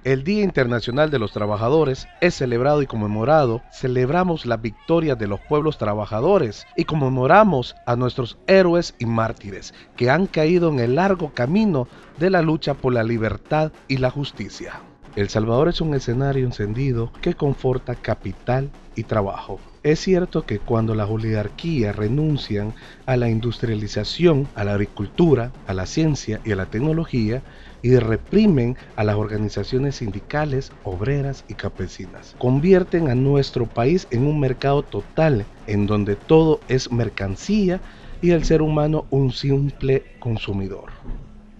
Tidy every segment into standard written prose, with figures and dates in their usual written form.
El Día Internacional de los Trabajadores es celebrado y conmemorado. Celebramos las victorias de los pueblos trabajadores y conmemoramos a nuestros héroes y mártires que han caído en el largo camino de la lucha por la libertad y la justicia. El Salvador es un escenario encendido que conforta capital y trabajo. Es cierto que cuando las oligarquías renuncian a la industrialización, a la agricultura, a la ciencia y a la tecnología, y reprimen a las organizaciones sindicales, obreras y campesinas, convierten a nuestro país en un mercado total, en donde todo es mercancía y el ser humano un simple consumidor.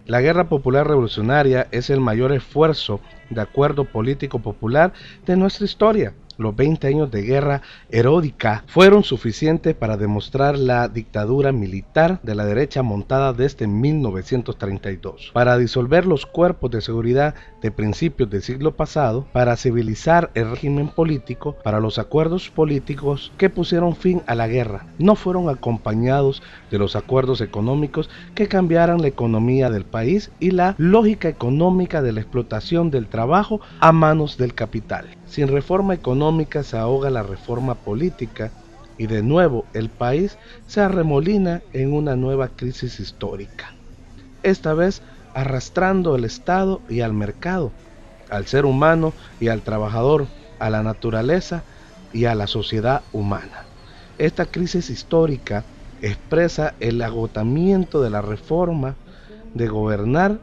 La Guerra Popular Revolucionaria es el mayor esfuerzo de acuerdo político popular de nuestra historia. Los 20 años de guerra heroica fueron suficientes para demostrar la dictadura militar de la derecha montada desde 1932, para disolver los cuerpos de seguridad de principios del siglo pasado, para civilizar el régimen político, para los acuerdos políticos que pusieron fin a la guerra. No fueron acompañados de los acuerdos económicos que cambiaran la economía del país y la lógica económica de la explotación del trabajo a manos del capital. Sin reforma económica se ahoga la reforma política y de nuevo el país se arremolina en una nueva crisis histórica. Esta vez arrastrando al Estado y al mercado, al ser humano y al trabajador, a la naturaleza y a la sociedad humana. Esta crisis histórica expresa el agotamiento de la reforma de gobernar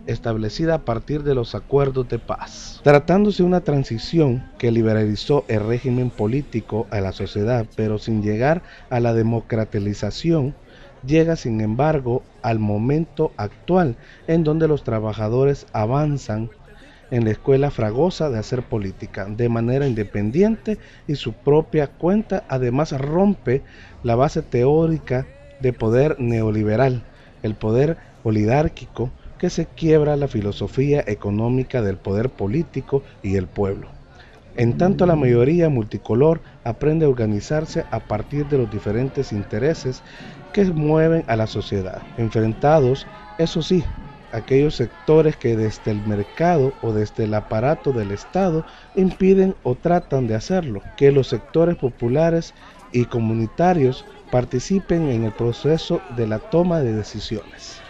establecida a partir de los acuerdos de paz. Tratándose de una transición que liberalizó el régimen político a la sociedad, pero sin llegar a la democratización, llega sin embargo al momento actual en donde los trabajadores avanzan en la escuela fragosa de hacer política de manera independiente y su propia cuenta. Además rompe la base teórica de poder neoliberal, el poder oligárquico, que se quiebra la filosofía económica del poder político y el pueblo. En tanto, la mayoría multicolor aprende a organizarse a partir de los diferentes intereses que mueven a la sociedad, enfrentados, eso sí, aquellos sectores que desde el mercado o desde el aparato del Estado impiden o tratan de hacerlo, que los sectores populares y comunitarios participen en el proceso de la toma de decisiones.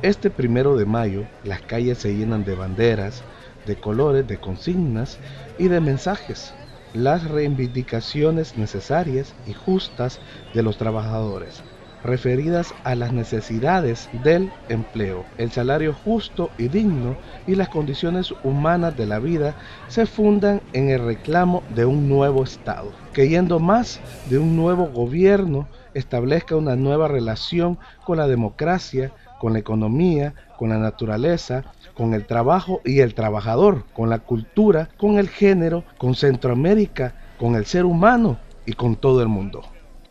Este 1 de mayo, las calles se llenan de banderas, de colores, de consignas y de mensajes. Las reivindicaciones necesarias y justas de los trabajadores, referidas a las necesidades del empleo, el salario justo y digno y las condiciones humanas de la vida, se fundan en el reclamo de un nuevo Estado, que yendo más de un nuevo gobierno, establezca una nueva relación con la democracia, con la economía, con la naturaleza, con el trabajo y el trabajador, con la cultura, con el género, con Centroamérica, con el ser humano y con todo el mundo.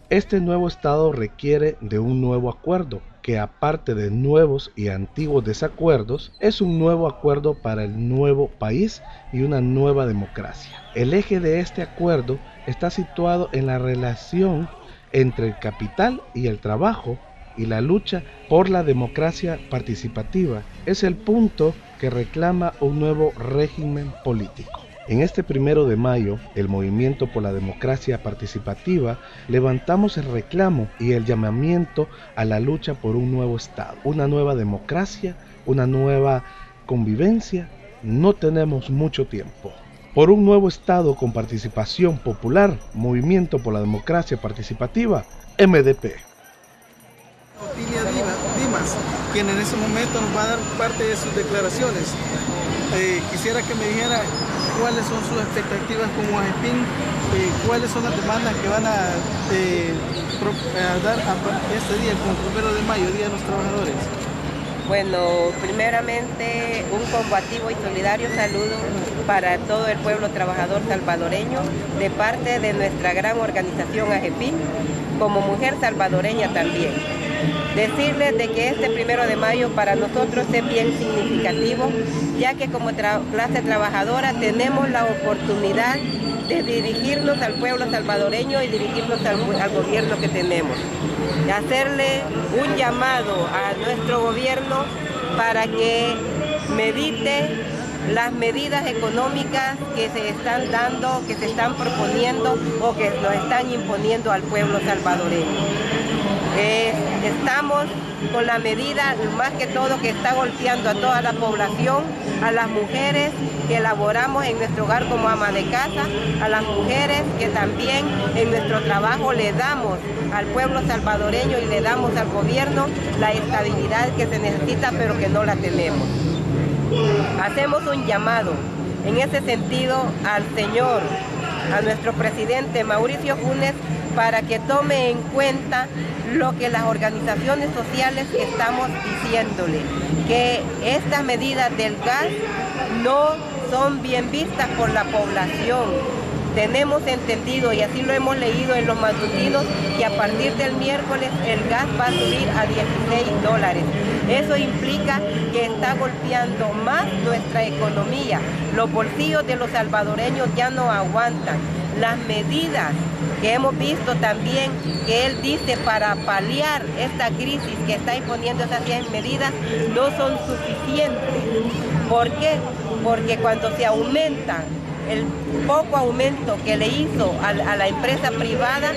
Este nuevo Estado requiere de un nuevo acuerdo, que aparte de nuevos y antiguos desacuerdos, es un nuevo acuerdo para el nuevo país y una nueva democracia. El eje de este acuerdo está situado en la relación entre el capital y el trabajo, y la lucha por la democracia participativa es el punto que reclama un nuevo régimen político. En este 1 de mayo, el Movimiento por la Democracia Participativa levantamos el reclamo y el llamamiento a la lucha por un nuevo Estado, una nueva democracia, una nueva convivencia. No tenemos mucho tiempo. Por un nuevo Estado con participación popular, Movimiento por la Democracia Participativa, MDP. Otilia Dimas, quien en ese momento nos va a dar parte de sus declaraciones. Quisiera que me dijera cuáles son sus expectativas como AGEPIN, cuáles son las demandas que van a dar a este día, como 1 de mayo, Día de los Trabajadores. Bueno, primeramente un combativo y solidario saludo para todo el pueblo trabajador salvadoreño de parte de nuestra gran organización AGEPIN, como mujer salvadoreña también. Decirles de que este 1 de mayo para nosotros es bien significativo, ya que como clase trabajadora tenemos la oportunidad de dirigirnos al pueblo salvadoreño y dirigirnos al gobierno que tenemos. Hacerle un llamado a nuestro gobierno para que medite las medidas económicas que se están dando, que se están proponiendo o que nos están imponiendo al pueblo salvadoreño. Estamos con la medida, más que todo, que está golpeando a toda la población, a las mujeres que laboramos en nuestro hogar como ama de casa, a las mujeres que también en nuestro trabajo le damos al pueblo salvadoreño y le damos al gobierno la estabilidad que se necesita, pero que no la tenemos. Hacemos un llamado en ese sentido al señor, a nuestro presidente Mauricio Funes, para que tome en cuenta lo que las organizaciones sociales estamos diciéndole, que estas medidas del gas no son bien vistas por la población. Tenemos entendido, y así lo hemos leído en los matutinos, que a partir del miércoles el gas va a subir a $16. Eso implica que está golpeando más nuestra economía. Los bolsillos de los salvadoreños ya no aguantan. Las medidas que hemos visto también, que él dice para paliar esta crisis que está imponiendo esas 10 medidas, no son suficientes. ¿Por qué? Porque cuando se aumenta el poco aumento que le hizo a la empresa privada,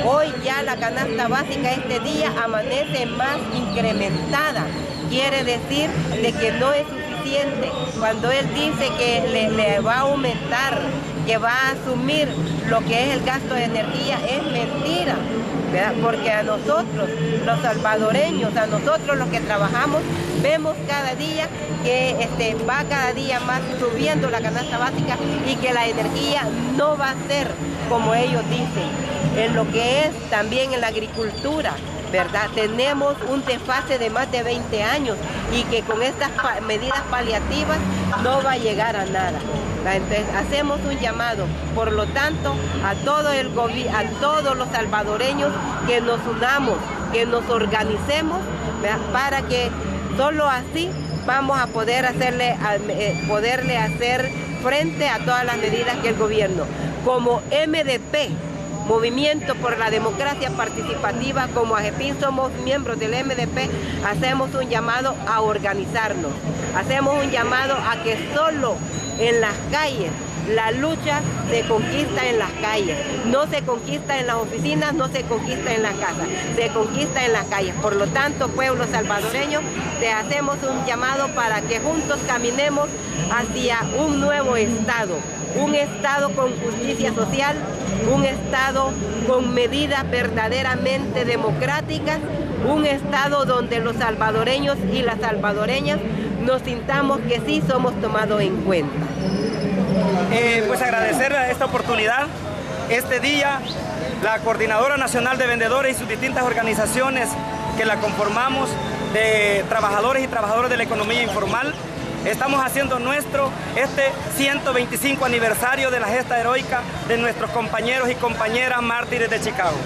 hoy ya la canasta básica este día amanece más incrementada. Quiere decir de que no es suficiente. Cuando él dice que le va a aumentar, que va a asumir lo que es el gasto de energía, es mentira, ¿verdad? Porque a nosotros, los salvadoreños, a nosotros los que trabajamos, vemos cada día que va cada día más subiendo la canasta básica y que la energía no va a ser como ellos dicen. En lo que es también en la agricultura, ¿verdad? Tenemos un desfase de más de 20 años y que con estas medidas paliativas no va a llegar a nada. Entonces hacemos un llamado, por lo tanto, a todos los salvadoreños que nos unamos, que nos organicemos, ¿verdad? Para que solo así vamos a poderle hacer frente a todas las medidas que el gobierno, como MDP, Movimiento por la Democracia Participativa, como AGEPIN somos miembros del MDP, hacemos un llamado a organizarnos, hacemos un llamado a que solo en las calles la lucha se conquista en las calles, no se conquista en las oficinas, no se conquista en las casas, se conquista en las calles. Por lo tanto, pueblo salvadoreño, te hacemos un llamado para que juntos caminemos hacia un nuevo Estado, un Estado con justicia social, un Estado con medidas verdaderamente democráticas, un Estado donde los salvadoreños y las salvadoreñas nos sintamos que sí somos tomados en cuenta. Pues agradecer esta oportunidad. Este día, la Coordinadora Nacional de Vendedores y sus distintas organizaciones que la conformamos, de trabajadores y trabajadoras de la economía informal, estamos haciendo nuestro este 125 aniversario de la gesta heroica de nuestros compañeros y compañeras mártires de Chicago.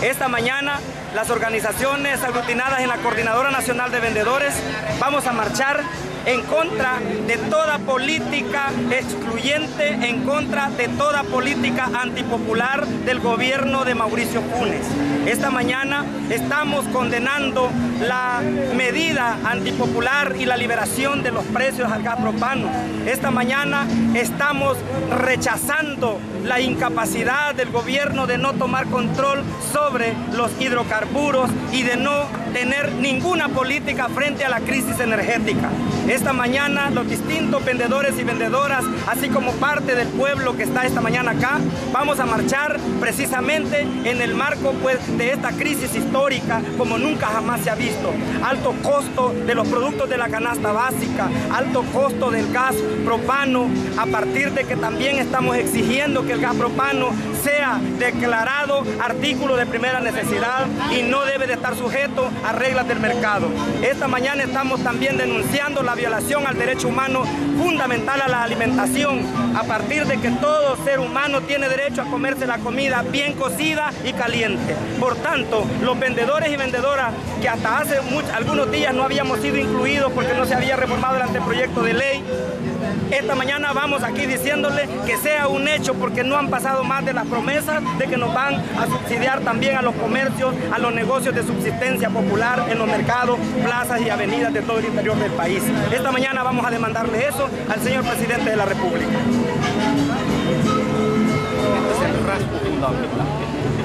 Esta mañana, las organizaciones aglutinadas en la Coordinadora Nacional de Vendedores vamos a marchar en contra de toda política excluyente, en contra de toda política antipopular del gobierno de Mauricio Funes. Esta mañana estamos condenando la medida antipopular y la liberación de los precios al gas propano. Esta mañana estamos rechazando la incapacidad del gobierno de no tomar control sobre los hidrocarburos y de no tener ninguna política frente a la crisis energética. Esta mañana los distintos vendedores y vendedoras, así como parte del pueblo que está esta mañana acá, vamos a marchar precisamente en el marco de esta crisis histórica como nunca jamás se ha visto. Alto costo de los productos de la canasta básica, alto costo del gas propano, a partir de que también estamos exigiendo que el gas propano sea declarado artículo de primera necesidad y no debe de estar sujeto a reglas del mercado. Esta mañana estamos también denunciando la violación al derecho humano fundamental a la alimentación, a partir de que todo ser humano tiene derecho a comerse la comida bien cocida y caliente. Por tanto, los vendedores y vendedoras que hasta hace algunos días no habíamos sido incluidos porque no se había reformado el anteproyecto de ley, Esta mañana vamos aquí diciéndole que sea un hecho, porque no han pasado más de las promesas de que nos van a subsidiar también a los comercios, a los negocios de subsistencia popular en los mercados, plazas y avenidas de todo el interior del país. Esta mañana vamos a demandarle eso al señor presidente de la República. Este es el rasgo fundamental.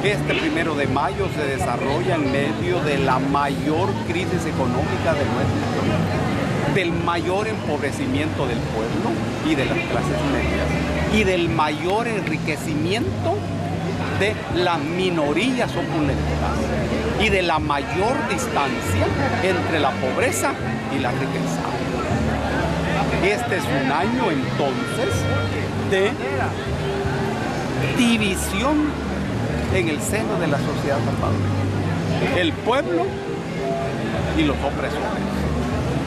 Este 1 de mayo se desarrolla en medio de la mayor crisis económica de nuestra historia, del mayor empobrecimiento del pueblo y de las clases medias, y del mayor enriquecimiento de las minorías opulentas, y de la mayor distancia entre la pobreza y la riqueza. Este es un año entonces de división en el seno de la sociedad salvadoreña, el pueblo y los opresores.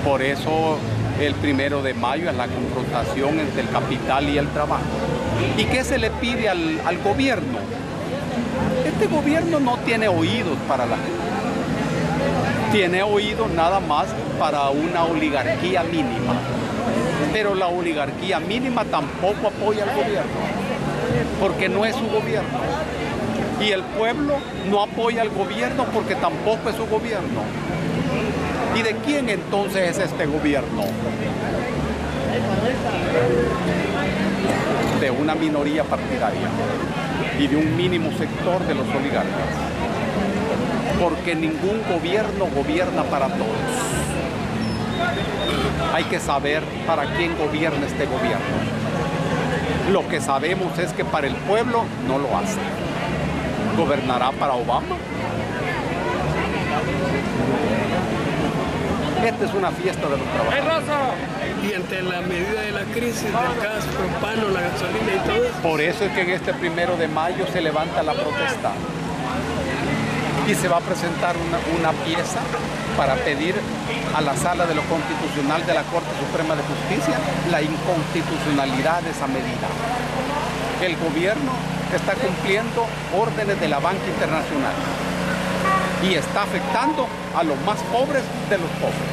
Por eso el 1 de mayo es la confrontación entre el capital y el trabajo. ¿Y qué se le pide al gobierno? Este gobierno no tiene oídos para la gente, tiene oídos nada más para una oligarquía mínima, pero la oligarquía mínima tampoco apoya al gobierno, porque no es su gobierno. Y el pueblo no apoya al gobierno porque tampoco es su gobierno. ¿Y de quién entonces es este gobierno? De una minoría partidaria y de un mínimo sector de los oligarcas. Porque ningún gobierno gobierna para todos. Hay que saber para quién gobierna este gobierno. Lo que sabemos es que para el pueblo no lo hace. ¿Gobernará para Obama? Esta es una fiesta de los trabajadores. Y ante la medida de la crisis del gas propano, la gasolina y todo. Por eso es que en este 1 de mayo se levanta la protesta. Y se va a presentar una pieza para pedir a la Sala de lo Constitucional de la Corte Suprema de Justicia la inconstitucionalidad de esa medida. El gobierno está cumpliendo órdenes de la banca internacional y está afectando a los más pobres de los pobres.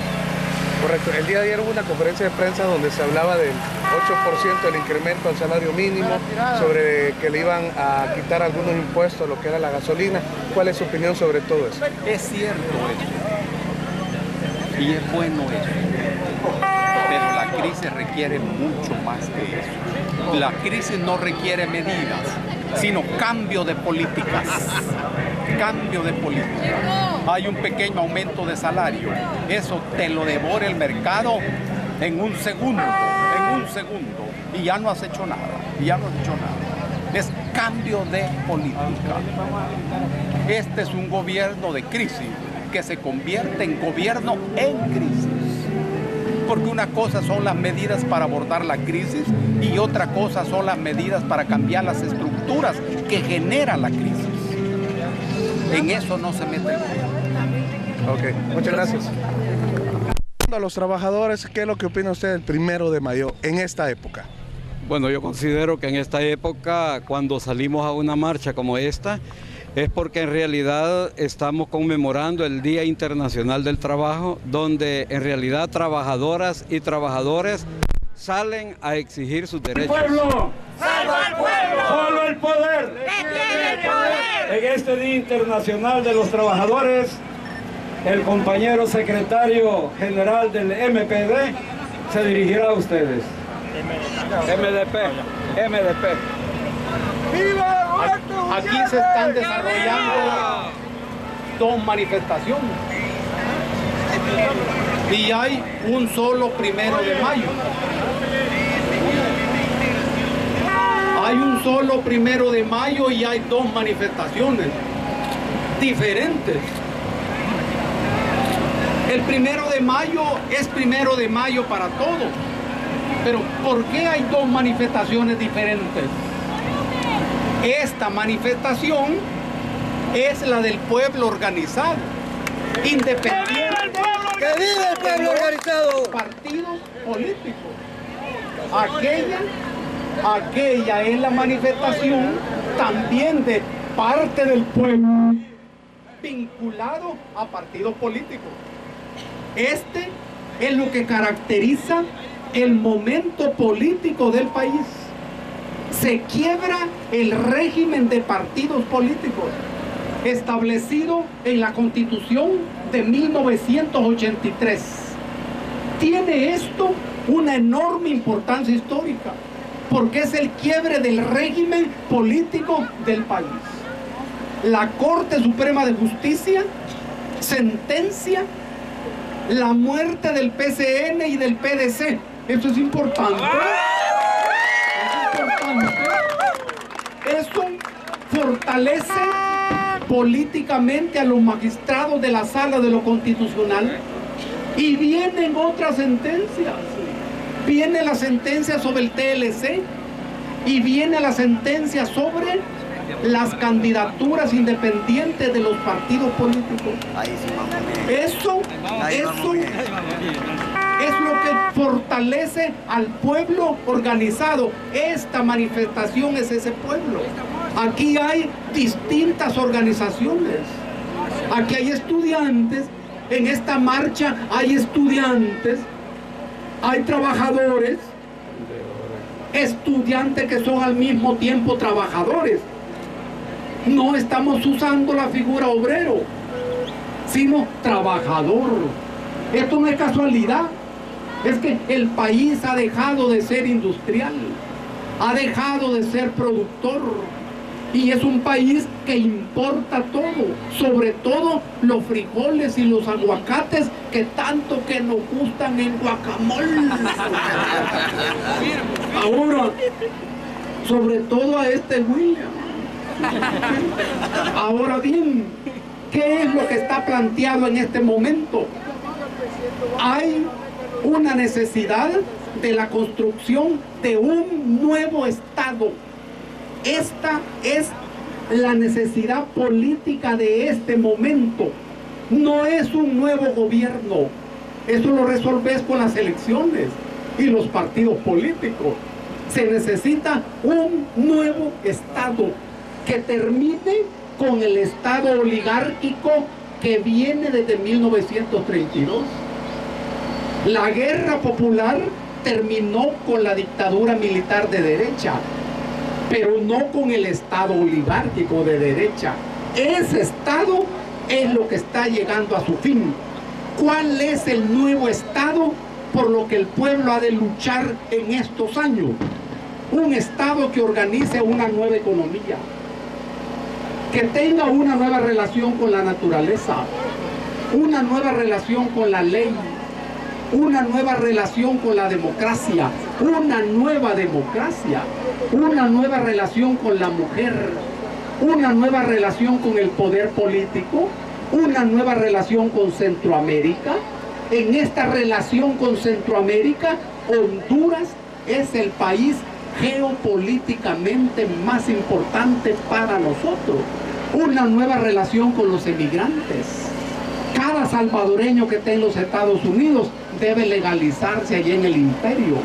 Correcto. El día de ayer hubo una conferencia de prensa donde se hablaba del 8% del incremento al salario mínimo, sobre que le iban a quitar algunos impuestos, lo que era la gasolina. ¿Cuál es su opinión sobre todo eso? Es cierto eso, y es bueno eso, pero la crisis requiere mucho más que eso. La crisis no requiere medidas, sino cambio de políticas. Cambio de política. Hay un pequeño aumento de salario. Eso te lo devora el mercado en un segundo, y ya no has hecho nada, Es cambio de política. Este es un gobierno de crisis que se convierte en gobierno en crisis. Porque una cosa son las medidas para abordar la crisis y otra cosa son las medidas para cambiar las estructuras que generan la crisis. En eso no se mete el gobierno. Ok, muchas gracias. A los trabajadores, ¿qué es lo que opina usted del 1 de mayo en esta época? Bueno, yo considero que en esta época, cuando salimos a una marcha como esta, es porque en realidad estamos conmemorando el Día Internacional del Trabajo, donde en realidad trabajadoras y trabajadores salen a exigir sus derechos. ¡Pueblo! ¡Salva al pueblo! ¡Solo el poder! ¡Detiene el poder! En este Día Internacional de los Trabajadores, el compañero secretario general del MPD se dirigirá a ustedes. MDP. Aquí se están desarrollando dos manifestaciones y hay un solo 1 de mayo. Hay un solo 1 de mayo y hay dos manifestaciones diferentes. El 1 de mayo es 1 de mayo para todos, pero ¿por qué hay dos manifestaciones diferentes? Esta manifestación es la del pueblo organizado, independiente. ¡Que viva el pueblo organizado! Partidos políticos. Aquella es la manifestación también de parte del pueblo vinculado a partidos políticos. Este es lo que caracteriza el momento político del país. Se quiebra el régimen de partidos políticos establecido en la Constitución de 1983. Tiene esto una enorme importancia histórica, porque es el quiebre del régimen político del país. La Corte Suprema de Justicia sentencia la muerte del PCN y del PDC. Eso es importante. Eso fortalece políticamente a los magistrados de la Sala de lo Constitucional. Y vienen otras sentencias. Viene la sentencia sobre el TLC y viene la sentencia sobre las candidaturas independientes de los partidos políticos. Eso es lo que fortalece al pueblo organizado. Esta manifestación es ese pueblo. Aquí hay distintas organizaciones. Aquí hay estudiantes. En esta marcha hay estudiantes, hay trabajadores, estudiantes que son al mismo tiempo trabajadores. No estamos usando la figura obrero, sino trabajador. Esto no es casualidad. Es que el país ha dejado de ser industrial, ha dejado de ser productor, y es un país que importa todo, sobre todo los frijoles y los aguacates que tanto que nos gustan en guacamole. Ahora, sobre todo a este William. Ahora bien, ¿qué es lo que está planteado en este momento? Hay una necesidad de la construcción de un nuevo Estado. Esta es la necesidad política de este momento. No es un nuevo gobierno. Eso lo resolves con las elecciones y los partidos políticos. Se necesita un nuevo Estado que termine con el Estado oligárquico que viene desde 1932. La guerra popular terminó con la dictadura militar de derecha, pero no con el Estado oligárquico de derecha. Ese Estado es lo que está llegando a su fin. ¿Cuál es el nuevo Estado por lo que el pueblo ha de luchar en estos años? Un Estado que organice una nueva economía, que tenga una nueva relación con la naturaleza, una nueva relación con la ley, una nueva relación con la democracia, una nueva democracia, una nueva relación con la mujer, una nueva relación con el poder político, una nueva relación con Centroamérica. En esta relación con Centroamérica, Honduras es el país geopolíticamente más importante para nosotros. Una nueva relación con los emigrantes. Cada salvadoreño que esté en los Estados Unidos debe legalizarse allí en el imperio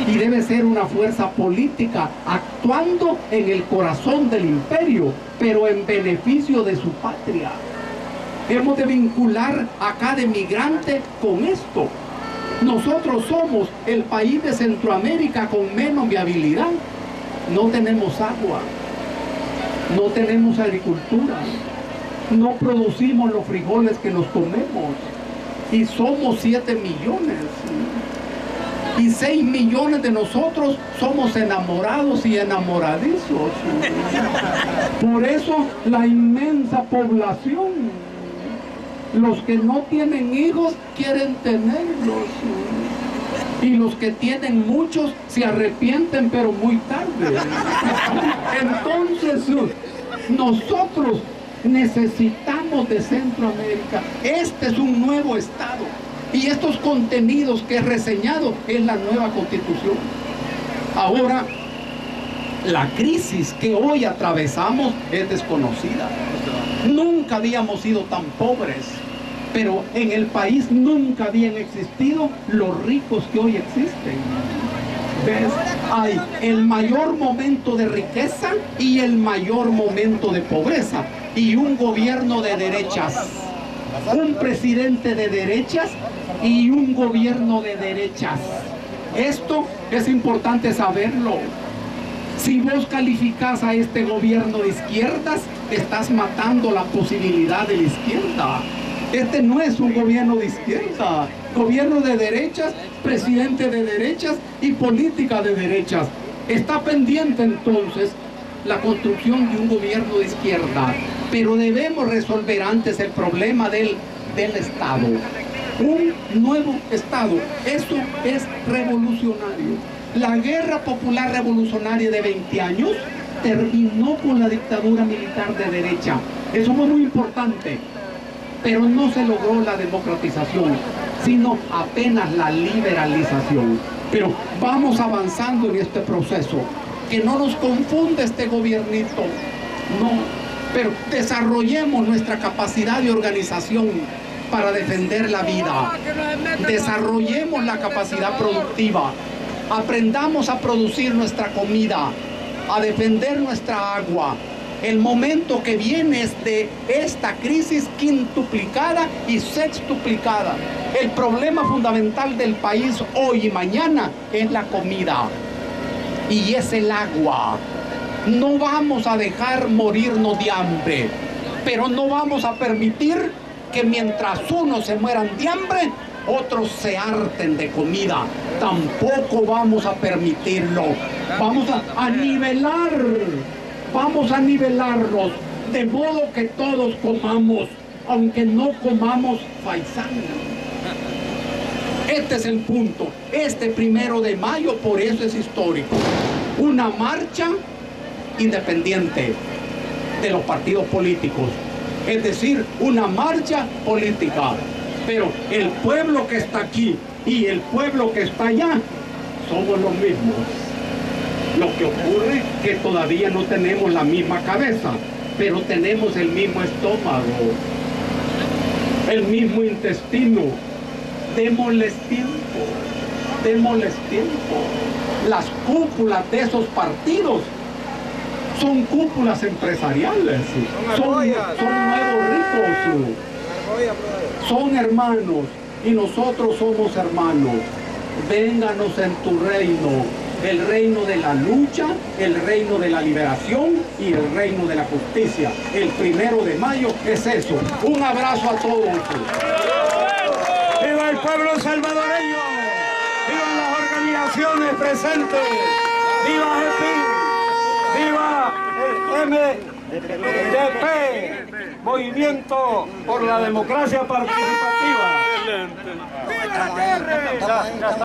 y debe ser una fuerza política actuando en el corazón del imperio, pero en beneficio de su patria. Hemos de vincular a cada emigrante con esto. Nosotros somos el país de Centroamérica con menos viabilidad. No tenemos agua, no tenemos agricultura, no producimos los frijoles que nos comemos, y somos 7 millones. Y 6 millones de nosotros somos enamorados y enamoradizos. Por eso la inmensa población, los que no tienen hijos quieren tenerlos, y los que tienen muchos se arrepienten, pero muy tarde. Entonces nosotros necesitamos de Centroamérica. Este es un nuevo Estado, y estos contenidos que he reseñado es la nueva Constitución. Ahora, la crisis que hoy atravesamos es desconocida. Nunca habíamos sido tan pobres, pero en el país nunca habían existido los ricos que hoy existen. ¿Ves? Hay el mayor momento de riqueza y el mayor momento de pobreza, y un gobierno de derechas, un presidente de derechas y un gobierno de derechas. Esto es importante saberlo. Si vos calificás a este gobierno de izquierdas, estás matando la posibilidad de la izquierda. Este no es un gobierno de izquierda, gobierno de derechas, presidente de derechas y política de derechas. Está pendiente entonces la construcción de un gobierno de izquierda, pero debemos resolver antes el problema del Estado. Un nuevo Estado, eso es revolucionario. La guerra popular revolucionaria de 20 años terminó con la dictadura militar de derecha. Eso fue muy importante, pero no se logró la democratización, sino apenas la liberalización. Pero vamos avanzando en este proceso. Que no nos confunda este gobiernito, no, pero desarrollemos nuestra capacidad de organización para defender la vida. Desarrollemos la capacidad productiva. Aprendamos a producir nuestra comida, a defender nuestra agua. El momento que viene es de esta crisis quintuplicada y sextuplicada. El problema fundamental del país hoy y mañana es la comida y es el agua. No vamos a dejar morirnos de hambre, pero no vamos a permitir que mientras unos se mueran de hambre, otros se harten de comida. Tampoco vamos a permitirlo. Vamos a nivelarlos, de modo que todos comamos, aunque no comamos faisán. Este es el punto. Este 1 de mayo, por eso es histórico. Una marcha independiente de los partidos políticos. Es decir, una marcha política. Pero el pueblo que está aquí y el pueblo que está allá somos los mismos. Lo que ocurre es que todavía no tenemos la misma cabeza, pero tenemos el mismo estómago, el mismo intestino. Démosles tiempo, démosles tiempo. Las cúpulas de esos partidos son cúpulas empresariales, son nuevos ricos, son hermanos y nosotros somos hermanos. Vénganos en tu reino, el reino de la lucha, el reino de la liberación y el reino de la justicia. El 1 de mayo es eso. Un abrazo a todos. ¡Viva el pueblo salvadoreño! ¡Viva las organizaciones presentes! ¡Viva GEPIN! ¡Viva el MDP! Movimiento por la Democracia Participativa.